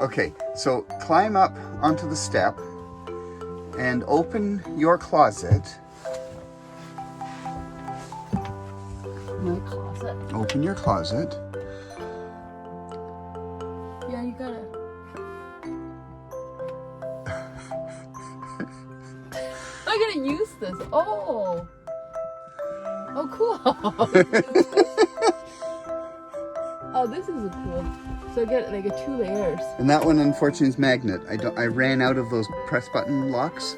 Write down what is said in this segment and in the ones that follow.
Okay, so climb up onto the step and open your closet. My closet. Open your closet. Yeah, you gotta. I'm gonna use this. Oh. Oh, cool. Oh, this is cool. So I get like 2 layers. And that one, unfortunately, is magnet. I ran out of those press button locks.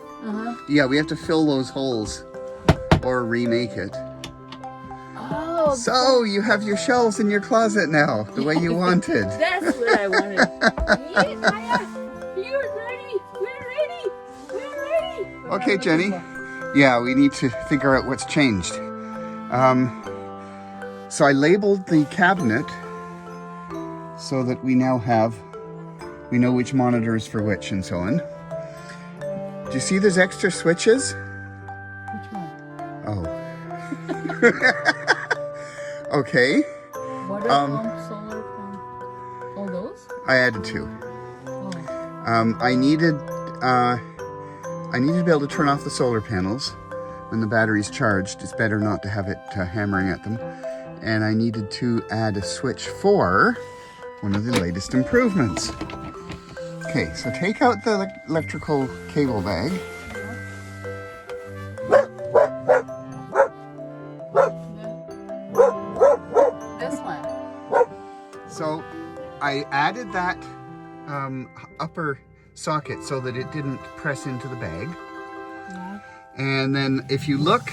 Yeah, we have to fill those holes or remake it. Oh. So you have your shelves in your closet now, the way you wanted. That's what I wanted. Yes, Maya, you're ready. We're ready. We're ready. Okay, Jenny. Yeah, we need to figure out what's changed. So I labeled the cabinet so that we now we know which monitor is for which and so on. Do you see there's extra switches? Which one? Oh. Okay. Water pump, solar pump, all those? I added 2. Oh. I needed to be able to turn off the solar panels when the battery's charged. It's better not to have it hammering at them. And I needed to add a switch for one of the latest improvements. Okay, so take out the electrical cable bag. This one. So I added that upper socket so that it didn't press into the bag. Yeah. And then if you look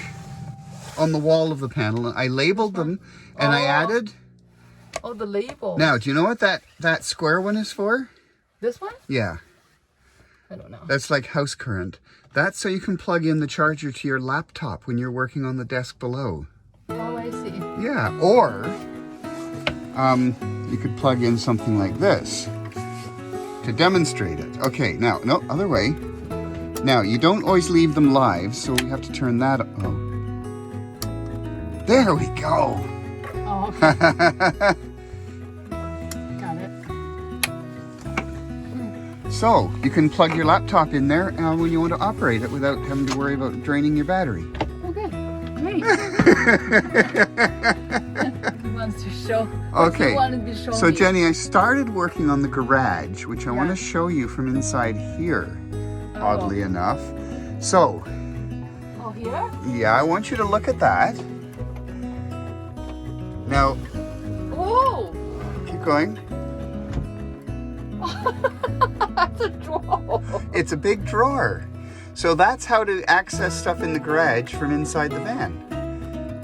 on the wall of the panel, I labeled them and I added. Oh, the label. Now, do you know what that square one is for? This one? Yeah. I don't know. That's like house current. That's so you can plug in the charger to your laptop when you're working on the desk below. Oh, I see. Yeah, or you could plug in something like this to demonstrate it. Okay, now, no, other way. Now, you don't always leave them live, so we have to turn that up. Oh. There we go. Oh, okay. Got it. So, you can plug your laptop in there when you want to operate it without having to worry about draining your battery. Okay, great. He wants to show. Okay, He wanted to show so me. Jenny, I started working on the garage, which I want Yeah. to show you from inside here, Oh. oddly enough. So, Oh, here? yeah, I want you to look at that. Now, Oh! keep going. That's a drawer. It's a big drawer. So that's how to access stuff in the garage from inside the van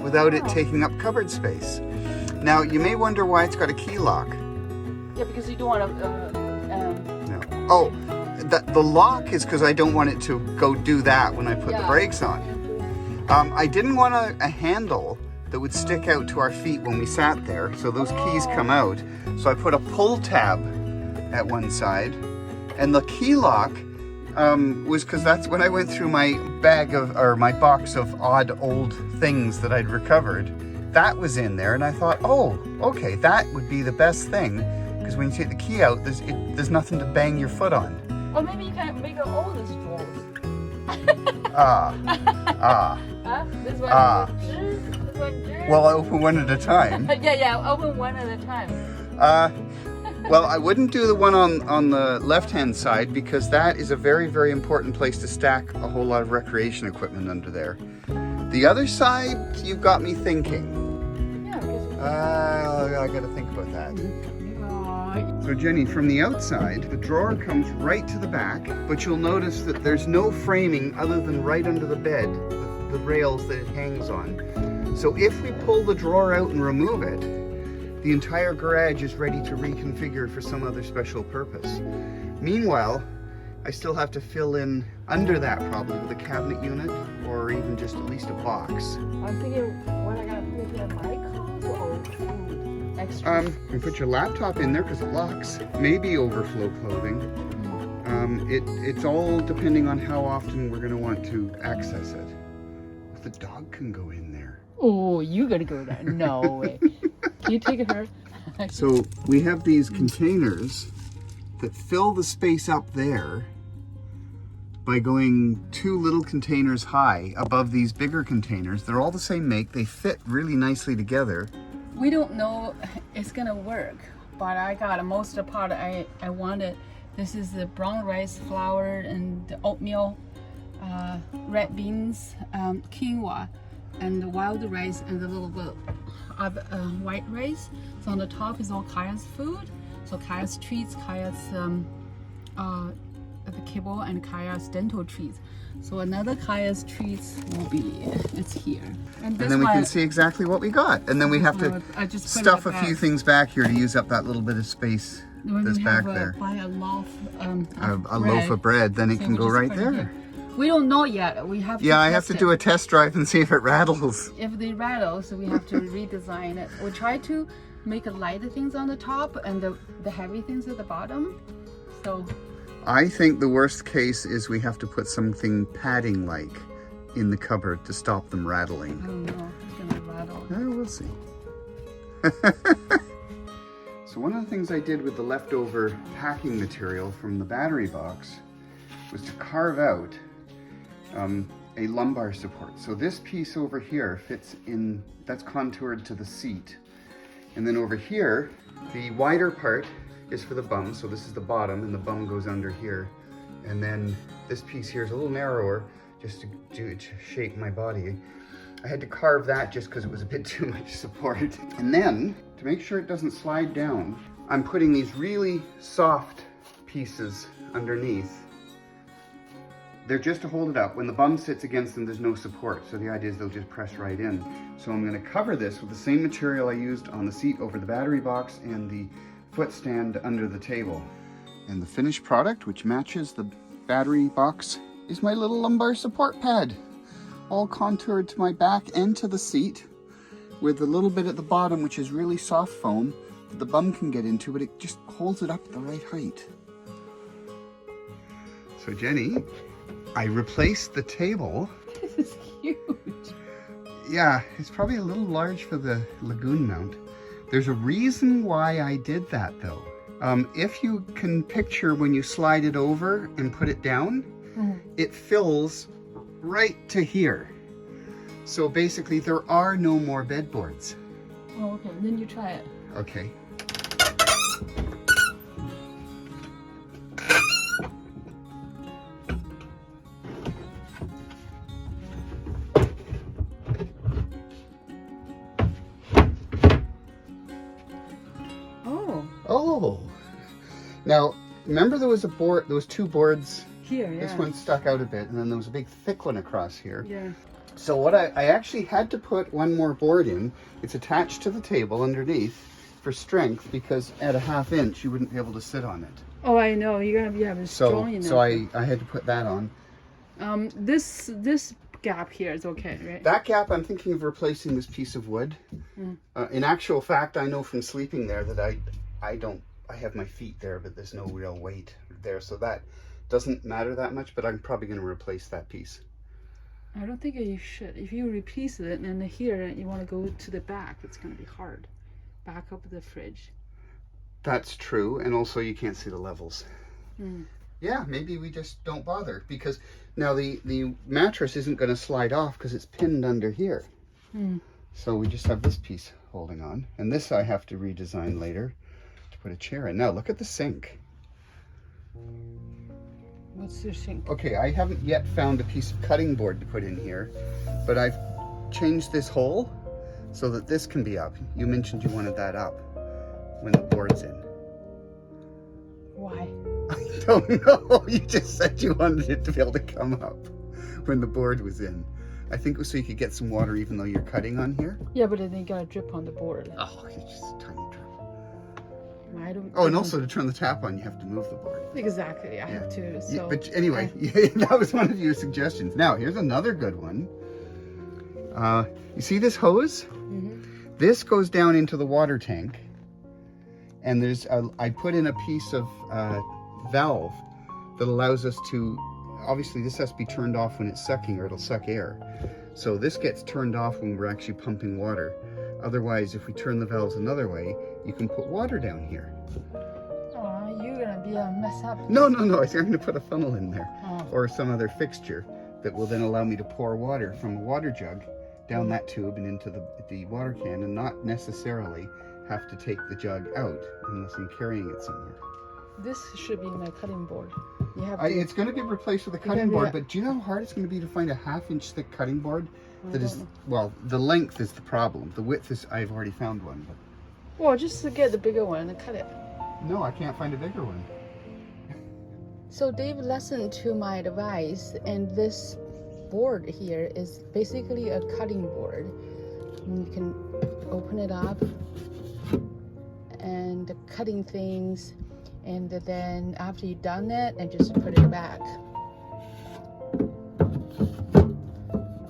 without it taking up cupboard space. Now, you may wonder why it's got a key lock. Yeah, because you don't want to. No. Oh, the lock is because I don't want it to go do that when I put the brakes on. I didn't want a handle that would stick out to our feet when we sat there, so those keys come out. So I put a pull tab at one side, and the key lock was because that's when I went through my my box of odd old things that I'd recovered. That was in there, and I thought, oh, okay, that would be the best thing, because when you take the key out, there's nothing to bang your foot on. Or maybe you can make all these drawers. Huh? This one. This one. Well, I open one at a time. Yeah, open one at a time. Well, I wouldn't do the one on the left-hand side because that is a very, very important place to stack a whole lot of recreation equipment under there. The other side, you've got me thinking. Yeah, because. I gotta think about that. So Jenny, from the outside, the drawer comes right to the back, but you'll notice that there's no framing other than right under the bed, the rails that it hangs on. So if we pull the drawer out and remove it, the entire garage is ready to reconfigure for some other special purpose. Meanwhile, I still have to fill in under that probably with a cabinet unit or even just at least a box. I'm thinking what I gotta put here, my clothes or food extra. You can put your laptop in there because it locks. Maybe overflow clothing. It's all depending on how often we're going to want to access it. If the dog can go in there. Oh, you gotta go there. No way. Can you take her? So we have these containers that fill the space up there by going 2 little containers high above these bigger containers. They're all the same make. They fit really nicely together. We don't know it's gonna work, but I got most of the part I wanted. This is the brown rice flour and the oatmeal, red beans, quinoa, and the wild rice, and a little bit of white rice. So on the top is all Kaya's food. So Kaya's treats, Kaya's the kibble, and Kaya's dental treats. So another Kaya's treats will be, it's here. And then we can see exactly what we got. And then we have to stuff a few things back here to use up that little bit of space that's back there. Buy a loaf, a loaf of bread, then it can go right there. We don't know yet. We have to Yeah, I have to do a test drive and see if it rattles. If they rattle, so we have to redesign it. We try to make lighter things on the top and the heavy things at the bottom. So I think the worst case is we have to put something padding-like in the cupboard to stop them rattling. I don't know. It's gonna rattle. We'll see. So one of the things I did with the leftover packing material from the battery box was to carve out a lumbar support. So this piece over here fits in, that's contoured to the seat. And then over here, the wider part is for the bum. So this is the bottom and the bum goes under here. And then this piece here is a little narrower just to shape my body. I had to carve that just because it was a bit too much support. And then to make sure it doesn't slide down, I'm putting these really soft pieces underneath. They're just to hold it up. When the bum sits against them, there's no support. So the idea is they'll just press right in. So I'm gonna cover this with the same material I used on the seat over the battery box and the foot stand under the table. And the finished product, which matches the battery box, is my little lumbar support pad. All contoured to my back and to the seat, with a little bit at the bottom, which is really soft foam that the bum can get into, but it just holds it up at the right height. So Jenny, I replaced the table. This is huge. Yeah, it's probably a little large for the lagoon mount. There's a reason why I did that though. If you can picture when you slide it over and put it down, it fills right to here. So basically there are no more bedboards. Oh, okay, then you try it. Okay. Oh. Now, remember there was a board, there was 2 boards here, yeah. This one stuck out a bit, and then there was a big thick one across here. Yeah. So what I actually had to put one more board in. It's attached to the table underneath for strength, because at a 1/2 inch you wouldn't be able to sit on it. Oh, I know. You're gonna be having strong enough. So I had to put that on. This gap here is okay, right? That gap, I'm thinking of replacing this piece of wood. In actual fact, I know from sleeping there that I have my feet there, but there's no real weight there, so that doesn't matter that much, but I'm probably going to replace that piece. I don't think you should. If you replace it and here you want to go to the back, it's going to be hard. Back up the fridge. That's true, and also you can't see the levels. Yeah, maybe we just don't bother, because now the mattress isn't going to slide off because it's pinned under here. So we just have this piece holding on, and this I have to redesign later to put a chair in. Now look at the sink. What's your sink? Okay, I haven't yet found a piece of cutting board to put in here, but I've changed this hole so that this can be up. You mentioned you wanted that up when the board's in. Why? I don't know. You just said you wanted it to be able to come up when the board was in. I think it was so you could get some water even though you're cutting on here. Yeah, but then you got to drip on the board. Oh, it's just a tiny drip. I don't. Oh, and also to turn the tap on, you have to move the board. Exactly, I have to. So. Yeah, but anyway, that was one of your suggestions. Now, here's another good one. You see this hose? This goes down into the water tank, and I put in a piece of valve that allows us to, obviously this has to be turned off when it's sucking or it'll suck air. So this gets turned off when we're actually pumping water. Otherwise, if we turn the valves another way, you can put water down here. You're gonna be a mess up. No. I'm going to put a funnel in there Oh. or some other fixture that will then allow me to pour water from a water jug down that tube and into the water can, and not necessarily have to take the jug out unless I'm carrying it somewhere. This should be my cutting board. You have It's going to be replaced with a cutting board, but do you know how hard it's going to be to find a 1/2 inch thick cutting board? That is, well, the length is the problem. The width is, I've already found one. But... Well, just to get the bigger one and cut it. No, I can't find a bigger one. So Dave listened to my advice, and this board here is basically a cutting board. And you can open it up and cutting things, and then after you've done it, and just put it back.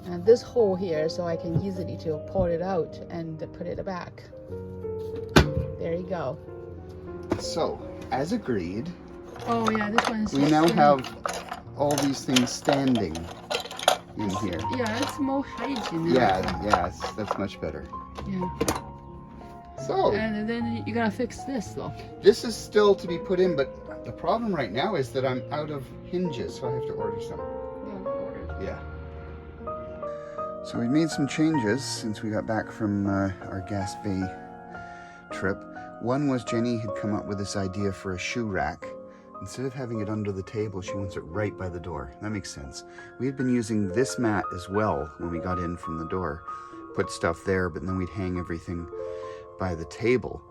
And this hole here, so I can easily to pull it out and put it back. There you go. So, as agreed, Oh yeah, this one's. we now have all these things standing in here. Yeah, it's more hygiene. Yes, that's much better. Yeah. So, And then you gotta fix this though. this is still to be put in, but the problem right now is that I'm out of hinges, so I have to order some. Yeah. So we made some changes since we got back from our Gas Bay trip. One was Jenny had come up with this idea for a shoe rack. Instead of having it under the table, she wants it right by the door. That makes sense. We had been using this mat as well when we got in from the door. Put stuff there, but then we'd hang everything by the table.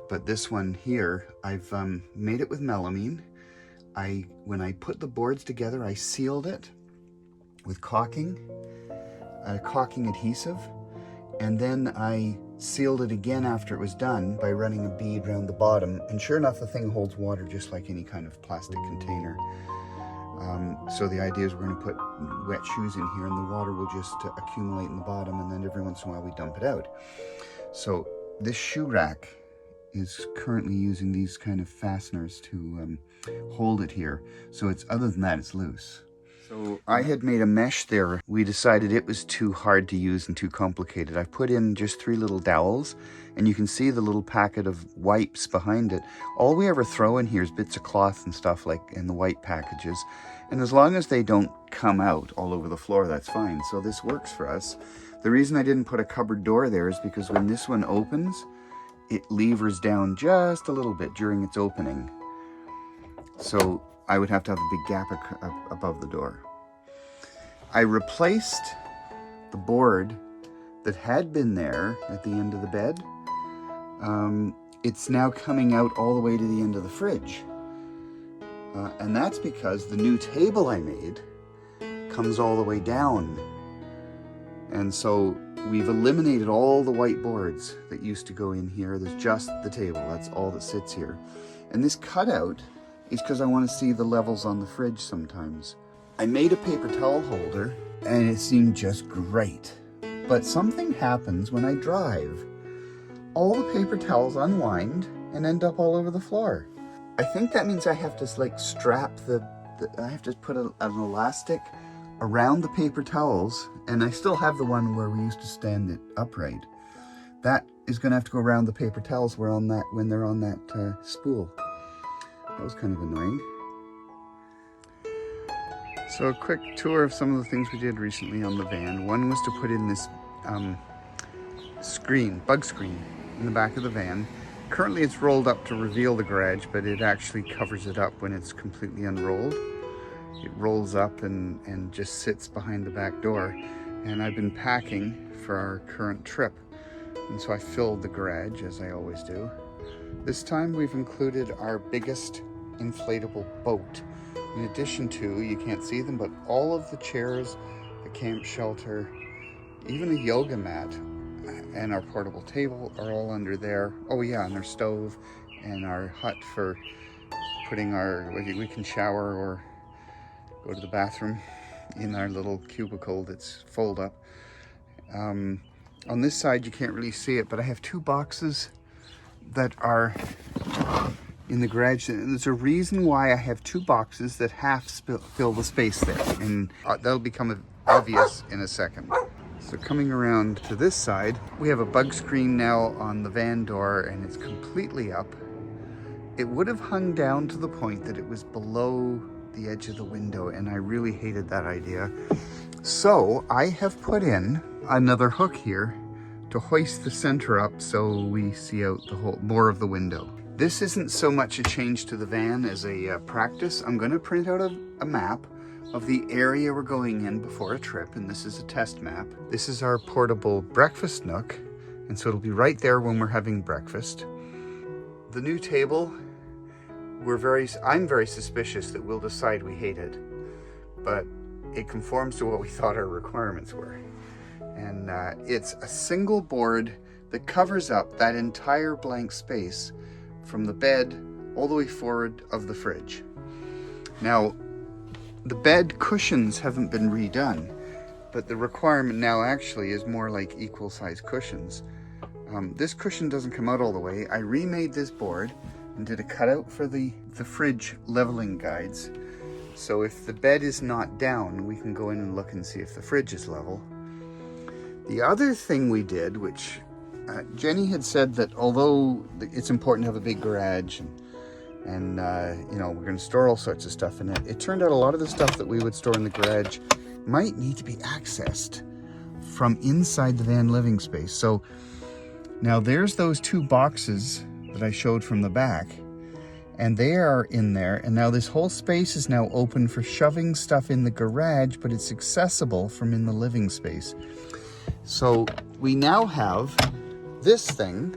But this one here, I've made it with melamine. When I put the boards together, I sealed it with caulking adhesive, and then I sealed it again after it was done by running a bead around the bottom, and sure enough, the thing holds water just like any kind of plastic container. So the idea is we're going to put wet shoes in here, and the water will just accumulate in the bottom, and then every once in a while we dump it out. So this shoe rack is currently using these kind of fasteners to hold it here. So it's, other than that, it's loose. So I had made a mesh there. We decided it was too hard to use and too complicated. I put in just 3 little dowels, and you can see the little packet of wipes behind it. All we ever throw in here is bits of cloth and stuff like in the white packages. And as long as they don't come out all over the floor, that's fine. So this works for us. The reason I didn't put a cupboard door there is because when this one opens, it levers down just a little bit during its opening. So I would have to have a big gap above the door. I replaced the board that had been there at the end of the bed. It's now coming out all the way to the end of the fridge. And that's because the new table I made comes all the way down. And so we've eliminated all the white boards that used to go in here. There's just the table. That's all that sits here. And this cutout is because I want to see the levels on the fridge sometimes. I made a paper towel holder, and it seemed just great. But something happens when I drive. All the paper towels unwind and end up all over the floor. I think that means I have to like strap I have to put an elastic around the paper towels, and I still have the one where we used to stand it upright. That is going to have to go around the paper towels when they're on that spool. That was kind of annoying. So a quick tour of some of the things we did recently on the van. One was to put in this bug screen in the back of the van. Currently it's rolled up to reveal the garage, but it actually covers it up when it's completely unrolled. It rolls up and just sits behind the back door. And I've been packing for our current trip. And so I filled the garage, as I always do. This time we've included our biggest inflatable boat. In addition to, you can't see them, but all of the chairs, the camp shelter, even a yoga mat, and our portable table are all under there. Oh yeah, and our stove and our hut for putting we can shower or go to the bathroom in our little cubicle that's fold up. On this side you can't really see it, but I have 2 boxes that are in the garage, and there's a reason why I have 2 boxes that half fill the space there, and that'll become obvious in a second. So coming around to this side, we have a bug screen now on the van door, and it's completely up, it would have hung down to the point that it was below the edge of the window, and I really hated that idea. So I have put in another hook here to hoist the center up so we see out the whole, more of the window. This isn't so much a change to the van as a practice. I'm going to print out a map of the area we're going in before a trip, and this is a test map. This is our portable breakfast nook, and so it'll be right there when we're having breakfast. The new table, I'm very suspicious that we'll decide we hate it, but it conforms to what we thought our requirements were. And it's a single board that covers up that entire blank space from the bed all the way forward of the fridge. Now, the bed cushions haven't been redone, but the requirement now actually is more like equal size cushions. This cushion doesn't come out all the way. I remade this board and did a cutout for the fridge leveling guides. So if the bed is not down, we can go in and look and see if the fridge is level. The other thing we did, which Jenny had said that although it's important to have a big garage and you know, we're going to store all sorts of stuff in it, it turned out a lot of the stuff that we would store in the garage might need to be accessed from inside the van living space. So now there's those two boxes that I showed from the back, and they are in there, and now this whole space is now open for shoving stuff in the garage, but it's accessible from in the living space. So we now have this thing,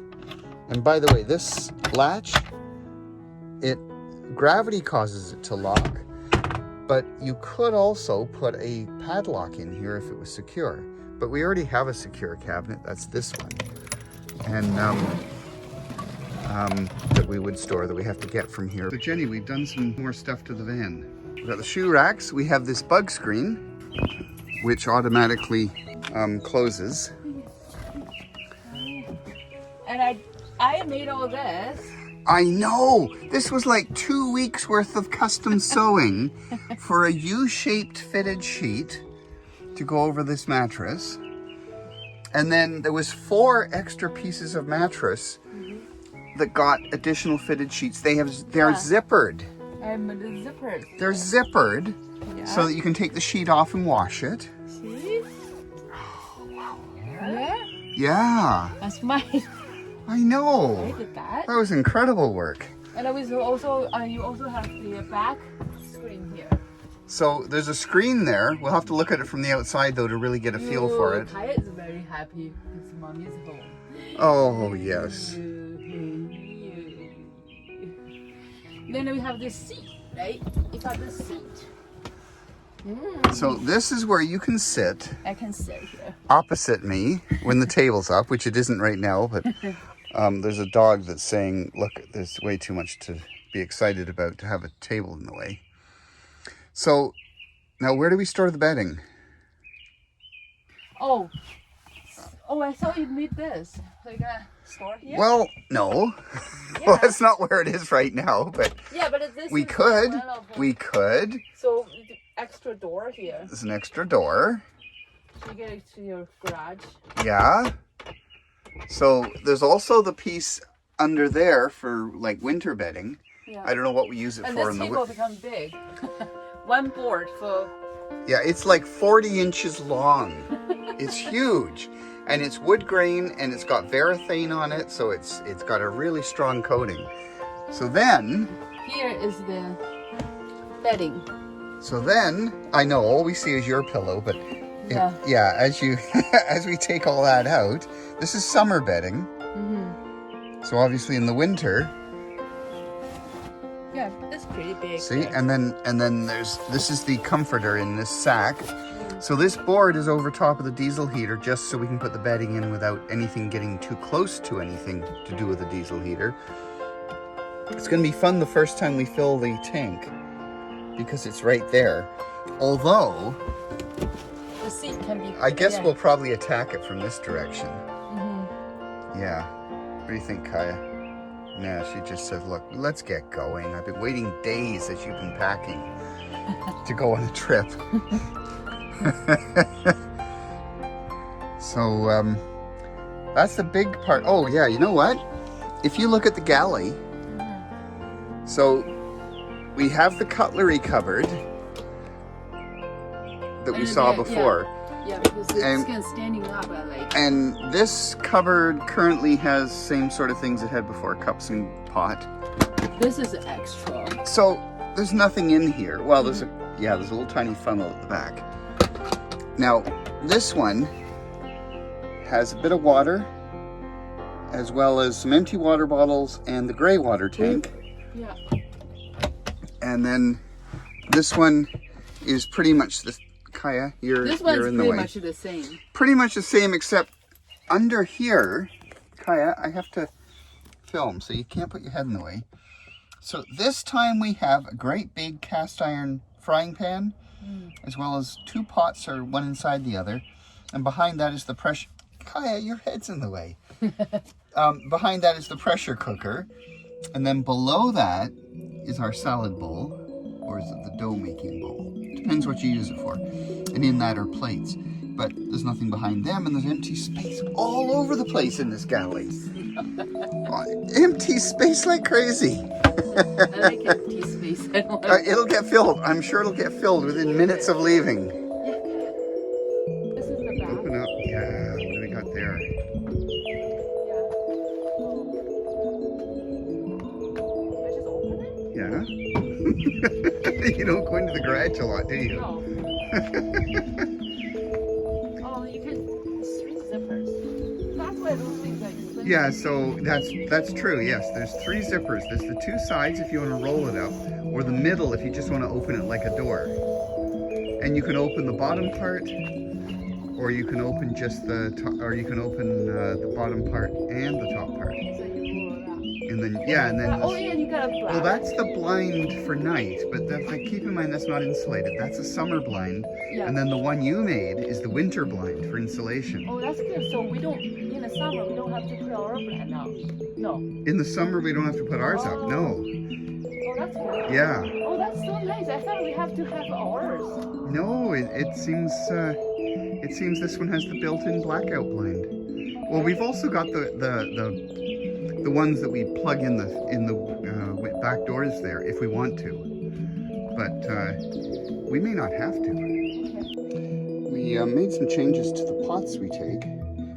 and by the way, this latch, gravity causes it to lock, but you could also put a padlock in here if it was secure. But we already have a secure cabinet, that's this one, and that we would store, that we have to get from here. So Jenny, we've done some more stuff to the van. We've got the shoe racks, we have this bug screen, which automatically closes. And I made all this. I know! This was like 2 weeks worth of custom sewing for a U-shaped fitted sheet to go over this mattress. And then there was 4 extra pieces of mattress that got additional fitted sheets. They're zippered. Zippered. They're zippered, so that you can take the sheet off and wash it. See? Oh, wow. Yeah? Yeah. That's mine. I know. I did that. That was incredible work. And I was also, you also have the back screen here. So there's a screen there. We'll have to look at it from the outside though to really get a feel for it. Kaya is very happy because Mom is home. Oh, yes. Then we have this seat, right? You got this seat. So this is where you can sit. I can sit here. Opposite me when the table's up, which it isn't right now, but there's a dog that's saying, look, there's way too much to be excited about to have a table in the way. So now where do we store the bedding? Oh, I thought you made this. So you're gonna store here? Well, no. Yeah. Well, that's not where it is right now, but yeah, but this we is could. one of them. We could. So the extra door here. There's an extra door. So you get it to your garage. Yeah. So there's also the piece under there for like winter bedding. Yeah. I don't know what we use it And for this in the table become big. One board for. Yeah, it's like 40 inches long. It's huge. And it's wood grain and it's got varathane on it, so it's got a really strong coating. So then Here is the bedding. So then I know all we see is your pillow, but Yeah. as you as we take all that out, this is summer bedding. So obviously in the winter, Yeah, it's pretty big. see, there. and then this is the comforter in this sack. So this board is over top of the diesel heater just so we can put the bedding in without anything getting too close to anything to do with the diesel heater. It's going to be fun the first time we fill the tank because it's right there. Although, the seat can be. I guess we'll probably attack it from this direction. Yeah. What do you think, Kaya? No, she just said, look, let's get going. I've been waiting days as you've been packing to go on a trip. So, that's the big part. Oh, yeah, you know what? If you look at the galley, So we have the cutlery cupboard that we saw before. Yeah, because it's kind of standing up. And this cupboard currently has same sort of things it had before, cups and pot. This is extra. So there's nothing in here. Well, there's a little tiny funnel at the back. Now, this one has a bit of water, as well as some empty water bottles and the gray water tank. Yeah. And then this one is pretty much the Kaya. You're in the way. This one's pretty much the same. Pretty much the same, except under here, Kaya, I have to film, so you can't put your head in the way. So this time we have a great big cast iron frying pan, as well as 2 pots, or one inside the other. And behind that is the pressure... Kaya, your head's in the way. Behind that is the pressure cooker. And then below that is our salad bowl, or is it the dough making bowl? Depends what you use it for. And in that are plates. But there's nothing behind them, and there's empty space all over the place in this galley. Empty space like crazy. I like empty space. It'll get filled. I'm sure it'll get filled within minutes of leaving. This is the back. Open up. Yeah, what do we got there? Can I just open it? Yeah. You don't go into the garage a lot, do you? No. Oh, you can. 3 zippers. That's why those things are expensive. Yeah, so that's true. Yes, there's 3 zippers. There's the 2 sides if you want to roll it up, or the middle if you just want to open it like a door. And you can open the bottom part, or you can open just the top, or you can open the bottom part and the top part. So you roll it up. And then Oh yeah, you got a blind. well, that's the blind for night, but keep in mind that's not insulated. That's a summer blind. Yeah. And then the one you made is the winter blind for insulation. Oh, that's good. So we don't, in the summer, we don't have to put our blind out. No. In the summer, we don't have to put ours up. No. Oh, that's good. Yeah. Oh, that's so nice. I thought we have to have ours. No, it seems this one has the built-in blackout blind. Well, we've also got the ones that we plug in the back doors there if we want to, but we may not have to. We made some changes to the pots we take.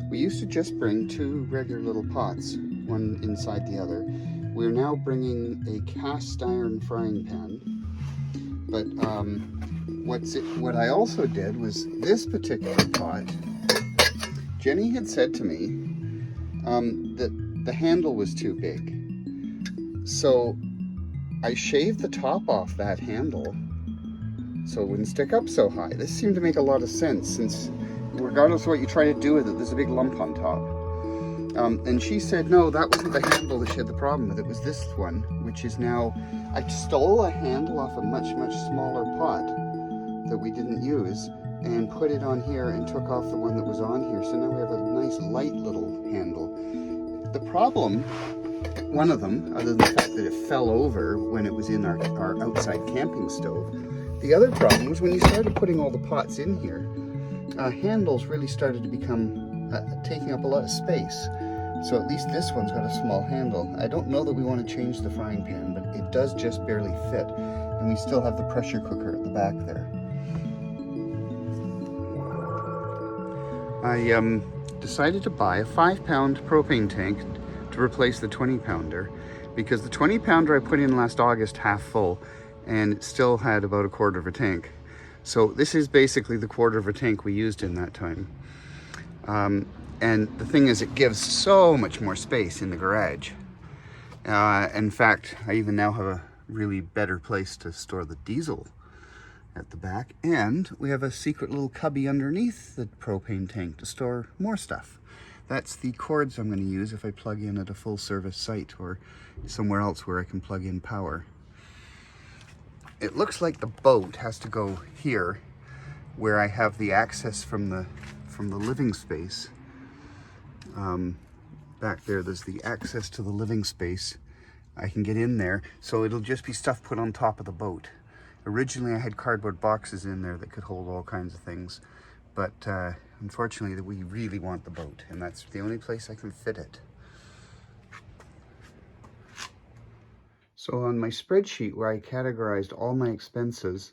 We used to just bring 2 regular little pots, one inside the other. We're now bringing a cast iron frying pan. But what I also did was this particular pot. Jenny had said to me that the handle was too big. So I shaved the top off that handle so it wouldn't stick up so high. This seemed to make a lot of sense, since regardless of what you try to do with it, there's a big lump on top. And she said, no, that wasn't the handle that she had the problem with. It was this one, which is now... I stole a handle off a much, much smaller pot that we didn't use and put it on here and took off the one that was on here. So now we have a nice light little handle. The problem, one of them, other than the fact that it fell over when it was in our outside camping stove, the other problem was when you started putting all the pots in here, handles really started to become taking up a lot of space. So at least this one's got a small handle. I don't know that we want to change the frying pan, but it does just barely fit. And we still have the pressure cooker at the back there. I decided to buy a 5-pound propane tank to replace the 20-pounder, because the 20-pounder I put in last August half full, and it still had about a quarter of a tank. So this is basically the quarter of a tank we used in that time. And the thing is, it gives so much more space in the garage. In fact, I even now have a really better place to store the diesel at the back. And we have a secret little cubby underneath the propane tank to store more stuff. That's the cords I'm going to use if I plug in at a full service site or somewhere else where I can plug in power. It looks like the boat has to go here, where I have the access from the living space. Back there's the access to the living space. I can get in there, so it'll just be stuff put on top of the boat. Originally I had cardboard boxes in there that could hold all kinds of things, but unfortunately we really want the boat, and that's the only place I can fit it. So So on my spreadsheet where I categorized all my expenses,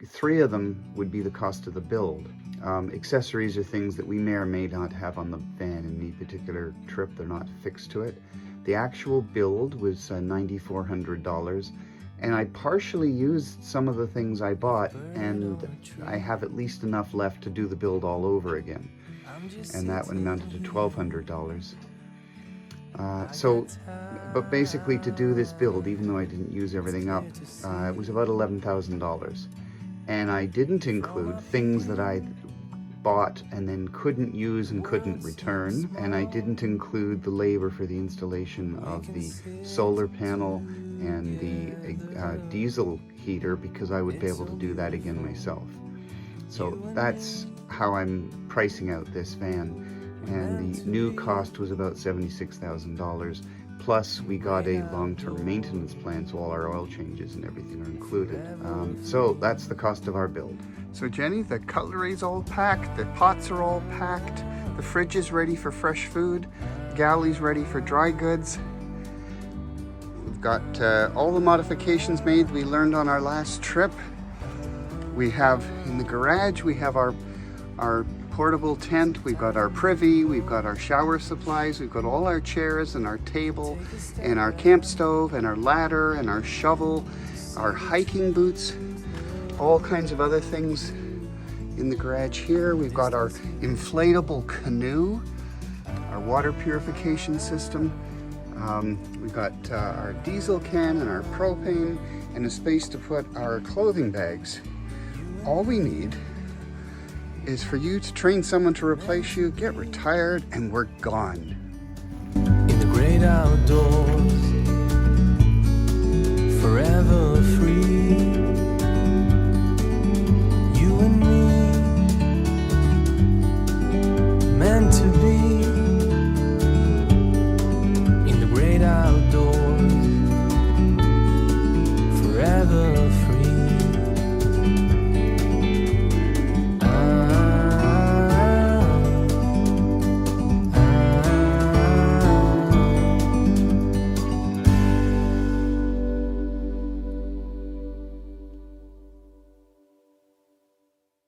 3 of them would be the cost of the build. Accessories are things that we may or may not have on the van in any particular trip. They're not fixed to it. The actual build was $9,400, and I partially used some of the things I bought, and I have at least enough left to do the build all over again. And that one amounted to $1,200. But basically to do this build, even though I didn't use everything up, it was about $11,000. And I didn't include things that I bought and then couldn't use and couldn't return. And I didn't include the labor for the installation of the solar panel and the diesel heater, because I would be able to do that again myself. So that's how I'm pricing out this van. And the new cost was about $76,000. Plus we got a long-term maintenance plan, so all our oil changes and everything are included. So that's the cost of our build. So Jenny, the cutlery's all packed, the pots are all packed, the fridge is ready for fresh food, the galley's ready for dry goods. We've got all the modifications made we learned on our last trip. We have in the garage, we have our portable tent, we've got our privy, we've got our shower supplies, we've got all our chairs and our table and our camp stove and our ladder and our shovel, our hiking boots, all kinds of other things in the garage here. We've got our inflatable canoe, our water purification system. We've got our diesel can and our propane and a space to put our clothing bags. All we need is for you to train someone to replace you, get retired, and we're gone. In the great outdoors.